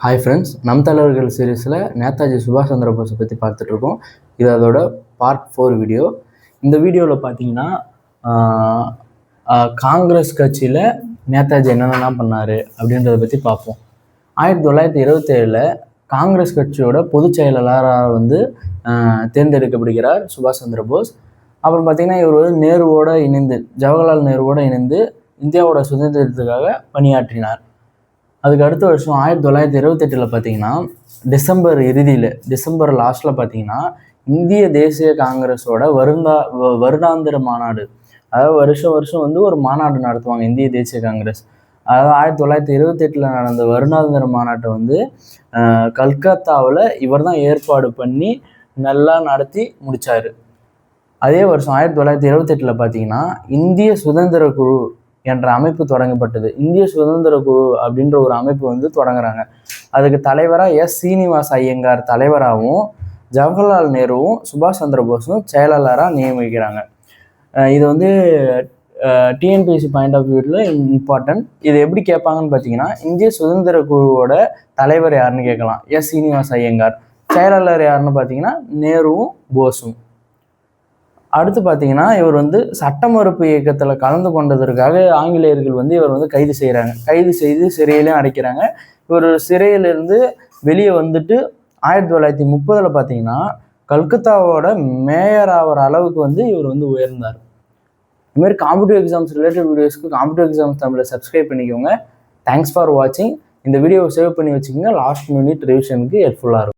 Hi friends, நம் தலைவர்கள் சீரீஸில் நேதாஜி சுபாஷ் சந்திர போஸை பற்றி பார்த்துட்ருக்கோம். இது அதோட பார்ட் 4 வீடியோ. இந்த வீடியோவில் பார்த்தீங்கன்னா காங்கிரஸ் கட்சியில் நேதாஜி என்னென்னலாம் பண்ணார் அப்படின்றத பற்றி பார்ப்போம். 1927 காங்கிரஸ் கட்சியோட பொதுச் செயலாளராக வந்து தேர்ந்தெடுக்கப்படுகிறார் சுபாஷ் சந்திர போஸ். அப்புறம் பார்த்திங்கன்னா இவர் வந்து நேருவோடு இணைந்து, ஜவஹர்லால் நேருவோடு இணைந்து இந்தியாவோட சுதந்திரத்துக்காக பணியாற்றினார். அதுக்கு அடுத்த வருஷம் 1928 பார்த்தீங்கன்னா டிசம்பர் லாஸ்ட்டில் பார்த்தீங்கன்னா இந்திய தேசிய காங்கிரஸோட வருடாந்திர மாநாடு, அதாவது வருஷம் வந்து ஒரு மாநாடு நடத்துவாங்க இந்திய தேசிய காங்கிரஸ். அதாவது 1928 நடந்த வருடாந்திர மாநாட்டை வந்து கல்கத்தாவில் இவர் தான் ஏற்பாடு பண்ணி நல்லா நடத்தி முடித்தார். அதே வருஷம் 1928 பார்த்தீங்கன்னா இந்திய சுதந்திர குழு என்ற அமைப்பு தொடங்கப்பட்டது. இந்திய சுதந்திர குழு அப்படின்ற ஒரு அமைப்பு வந்து தொடங்குறாங்க. அதுக்கு தலைவராக சீனிவாச ஐயங்கார் தலைவராகவும், ஜவஹர்லால் நேருவும் சுபாஷ் சந்திர போஸும் செயலாளராக நியமிக்கிறாங்க. இது வந்து டிஎன்பிஎஸ்சி பாயிண்ட் ஆஃப் வியூவில் இம்பார்ட்டன்ட். இது எப்படி கேட்பாங்கன்னு பார்த்தீங்கன்னா, இந்திய சுதந்திர குழுவோட தலைவர் யாருன்னு கேட்கலாம், சீனிவாச ஐயங்கார். செயலாளர் யாருன்னு பார்த்தீங்கன்னா நேருவும் போஸும். அடுத்து பார்த்தீங்கன்னா இவர் வந்து சட்ட மறுப்பு இயக்கத்தில் கலந்து கொண்டதற்காக ஆங்கிலேயர்கள் வந்து இவர் வந்து கைது செய்து சிறையிலையும் அடைக்கிறாங்க. இவர் சிறையிலிருந்து வெளியே வந்துட்டு 1930 பார்த்தீங்கன்னா கல்கத்தாவோட மேயர் ஆகிற அளவுக்கு வந்து இவர் வந்து உயர்ந்தார். இதுமாதிரி காம்படிட்டிவ் எக்ஸாம்ஸ் ரிலேட்டட் வீடியோஸ்க்கு காம்படிட்டிவ் எக்ஸாம்ஸ் தமிழை சப்ஸ்கிரைப் பண்ணிக்கோங்க. தேங்க்ஸ் ஃபார் வாட்சிங். இந்த வீடியோவை சேவ் பண்ணி வச்சுக்கோங்க. லாஸ்ட் மினிட் ரிவிஷனுக்கு ஹெல்ப்ஃபுல்லாக இருக்கும்.